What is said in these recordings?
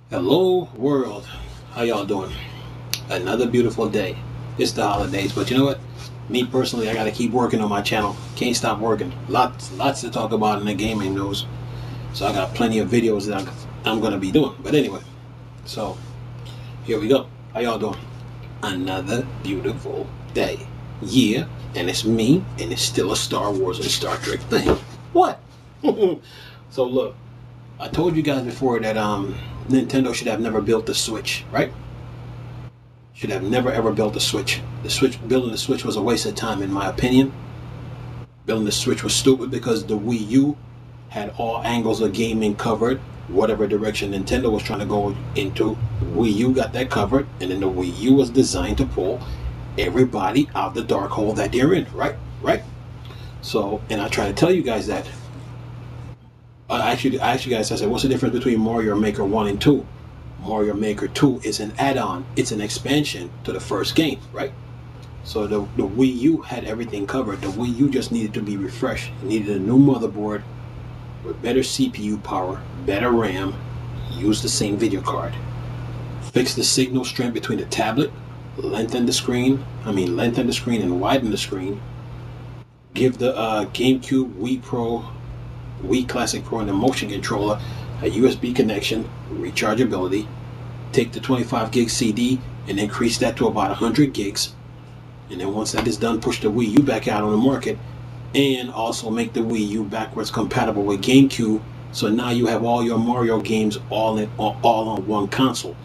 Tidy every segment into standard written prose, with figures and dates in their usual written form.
Hello world, how y'all doing? Another beautiful day. It's the holidays, but you know what? Me personally, I gotta keep working on my channel. Can't stop working. Lots to talk about in the gaming news. So I got plenty of videos that I'm gonna be doing. But anyway, so here we go. How y'all doing? Another beautiful day. Yeah, and it's me, and it's still a Star Wars and Star Trek thing. What? So look, I told you guys before that Nintendo should have never built the Switch, right? Should have never ever built a Switch. Building the Switch was a waste of time, in my opinion. Building the Switch was stupid because the Wii U had all angles of gaming covered. Whatever direction Nintendo was trying to go into, Wii U got that covered, and then the Wii U was designed to pull everybody out the dark hole that they're in, right? Right. So, and I try to tell you guys that. I asked you guys, I said, what's the difference between Mario Maker 1 and 2? Mario Maker 2 is an add-on. It's an expansion to the first game, right? So the Wii U had everything covered. The Wii U just needed to be refreshed. It needed a new motherboard with better CPU power, better RAM, use the same video card. Fix the signal strength between the tablet, lengthen the screen and widen the screen. Give the GameCube, Wii Pro, Wii Classic Pro, and the motion controller a USB connection, rechargeability. Take the 25 gig CD and increase that to about 100 gigs. And then once that is done, push the Wii U back out on the market, and also make the Wii U backwards compatible with GameCube. So now you have all your Mario games all on one console.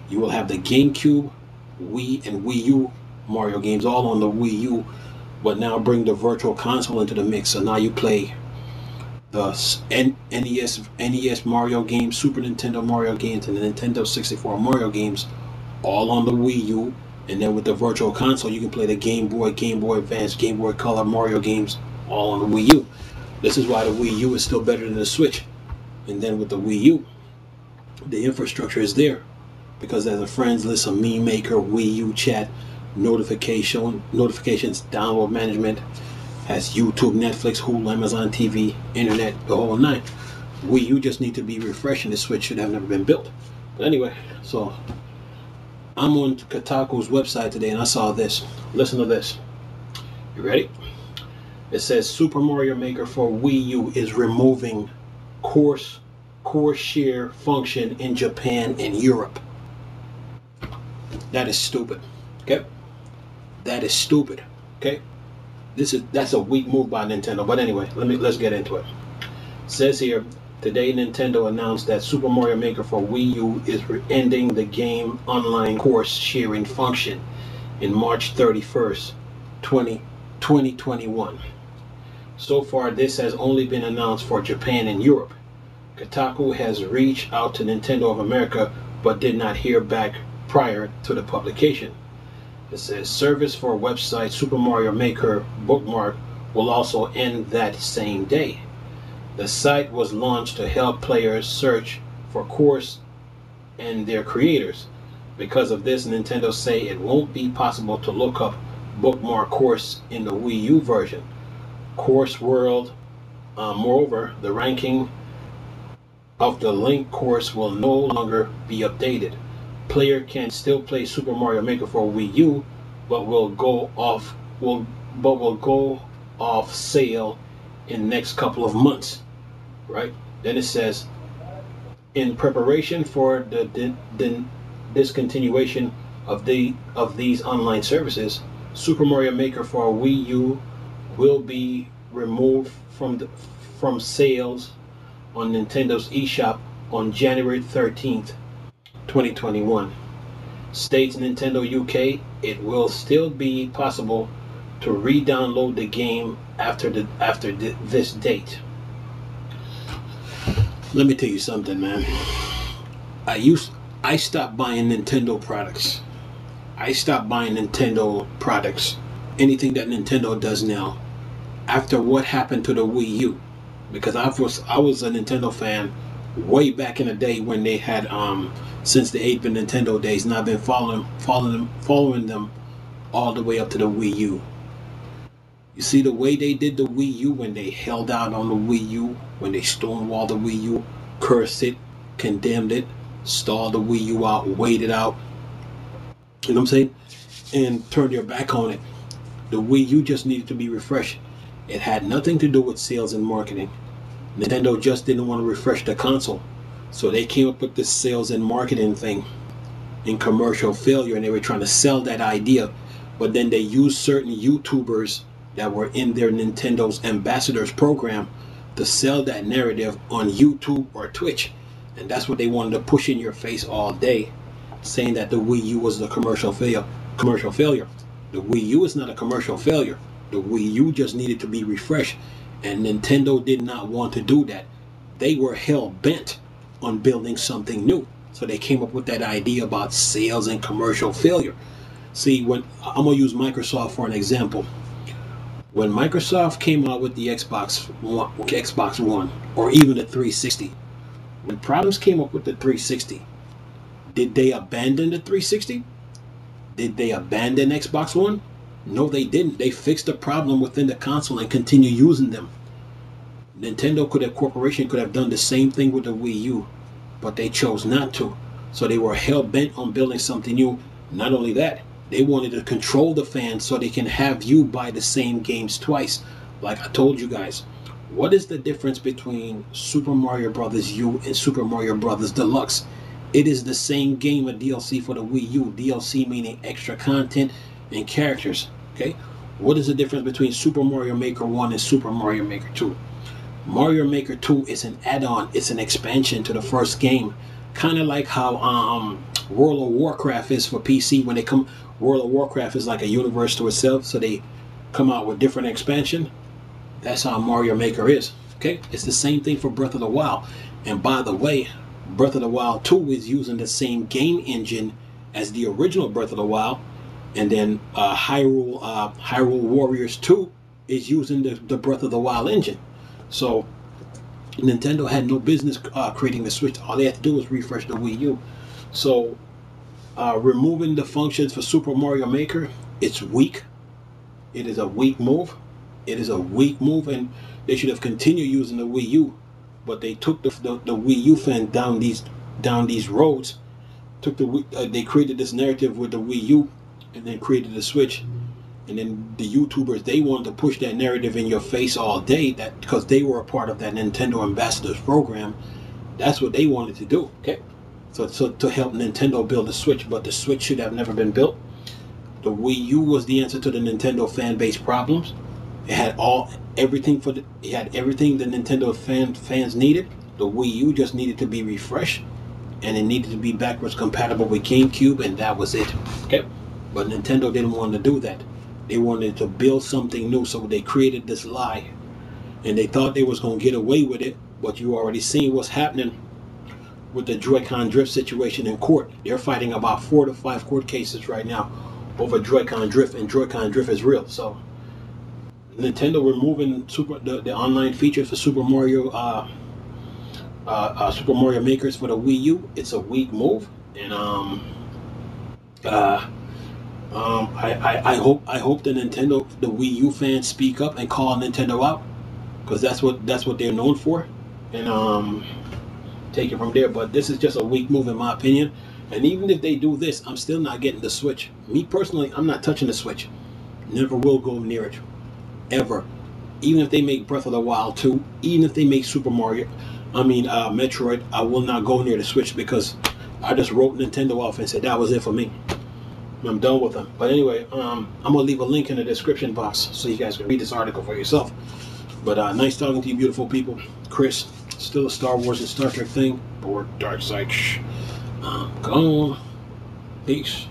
You will have the GameCube, Wii, and Wii U Mario games all on the Wii U, but now bring the Virtual Console into the mix. So now you play the NES Mario games, Super Nintendo Mario games, and the Nintendo 64 Mario games all on the Wii U. And then with the Virtual Console, you can play the Game Boy, Game Boy Advance, Game Boy Color Mario games all on the Wii U. This is why the Wii U is still better than the Switch. And then with the Wii U, the infrastructure is there because there's a friends list, a meme maker, Wii U chat, notifications, download management, has YouTube, Netflix, Hulu, Amazon TV, internet, the whole nine. Wii U just need to be refreshed, and the Switch should have never been built. But anyway, so I'm on Kotaku's website today, and I saw this. Listen to this. You ready? It says Super Mario Maker for Wii U is removing core share function in Japan and Europe. That is stupid. Okay? That is stupid. Okay? That's a weak move by Nintendo. But anyway, let's get into it. It says here, today Nintendo announced that Super Mario Maker for Wii U is ending the game online course sharing function in March 31st, 2021. So far, this has only been announced for Japan and Europe. Kotaku has reached out to Nintendo of America but did not hear back prior to the publication. It says service for website Super Mario Maker bookmark will also end that same day. The site was launched to help players search for course and their creators. Because of this, Nintendo say it won't be possible to look up bookmark course in the Wii U version. Course World, moreover, the ranking of the link course will no longer be updated. Player can still play Super Mario Maker for Wii U, but will go off sale in next couple of months, right? Then it says, in preparation for the discontinuation of these online services, Super Mario Maker for Wii U will be removed from sales on Nintendo's eShop on January 13th. 2021. States Nintendo UK, it will still be possible to re-download the game after this date. Let me tell you something, man. I stopped buying Nintendo products. Anything that Nintendo does now, after what happened to the Wii U, because I was a Nintendo fan way back in the day when they had since the 8-bit Nintendo days, and I've been following them all the way up to the Wii U. You see the way they did the Wii U when they held out on the Wii U, when they stonewalled the Wii U, cursed it, condemned it, stall the Wii U out, wait it out, you know what I'm saying, and turn their back on it. The Wii U just needed to be refreshed. It had nothing to do with sales and marketing. Nintendo just didn't want to refresh the console. So they came up with this sales and marketing thing in commercial failure, and they were trying to sell that idea. But then they used certain YouTubers that were in their Nintendo's ambassadors program to sell that narrative on YouTube or Twitch. And that's what they wanted to push in your face all day, saying that the Wii U was a commercial failure. The Wii U is not a commercial failure. The Wii U just needed to be refreshed, and Nintendo did not want to do that. They were hell bent on building something new. So they came up with that idea about sales and commercial failure. See, when I'm gonna use Microsoft for an example. When Microsoft came out with the Xbox One, or even the 360, when problems came up with the 360, did they abandon the 360? Did they abandon Xbox One? No, they didn't. They fixed the problem within the console and continue using them. Nintendo corporation could have done the same thing with the Wii U, but they chose not to. So they were hell bent on building something new. Not only that, they wanted to control the fans so they can have you buy the same games twice. Like I told you guys, what is the difference between Super Mario Bros. U and Super Mario Bros. Deluxe? It is the same game of DLC for the Wii U. DLC meaning extra content and characters. Okay, what is the difference between Super Mario Maker 1 and Super Mario Maker 2? Mario Maker 2 is an add-on. It's an expansion to the first game, kind of like how World of Warcraft is for PC. When they come, World of Warcraft is like a universe to itself, so they come out with different expansion. That's how Mario Maker is. Okay, it's the same thing for Breath of the Wild. And by the way, Breath of the Wild 2 is using the same game engine as the original Breath of the Wild, and then Hyrule Warriors 2 is using the Breath of the Wild engine. So Nintendo had no business creating the Switch. All they had to do was refresh the Wii U. So removing the functions for Super Mario Maker, it's weak. It is a weak move. It is a weak move, and they should have continued using the Wii U. But they took the Wii U fan down these roads. They created this narrative with the Wii U, and then created the Switch. And then the YouTubers, they wanted to push that narrative in your face all day, that because they were a part of that Nintendo Ambassadors program. That's what they wanted to do. Okay, so to help Nintendo build the Switch, but the Switch should have never been built. The Wii U was the answer to the Nintendo fan base problems. It had everything the Nintendo fans needed. The Wii U just needed to be refreshed, and it needed to be backwards compatible with GameCube, and that was it. Okay, but Nintendo didn't want to do that. They wanted to build something new, so they created this lie, and they thought they was going to get away with it. But you already seen what's happening with the Joy-Con drift situation in court. They're fighting about 4 to 5 court cases right now over Joy-Con drift, and Joy-Con drift is real. So Nintendo removing the online features for Super Mario Makers for the Wii U. It's a weak move, and I hope the Wii U fans speak up and call Nintendo out, because that's what they're known for, and take it from there. But this is just a weak move in my opinion. And even if they do this, I'm still not getting the Switch. Me personally, I'm not touching the Switch. Never will go near it, ever. Even if they make Breath of the Wild 2, even if they make Metroid, I will not go near the Switch, because I just wrote Nintendo off and said that was it for me. I'm done with them. But anyway, I'm gonna leave a link in the description box so you guys can read this article for yourself. But nice talking to you, beautiful people. Chris, still a Star Wars and Star Trek thing, or dark side. Go on. Peace.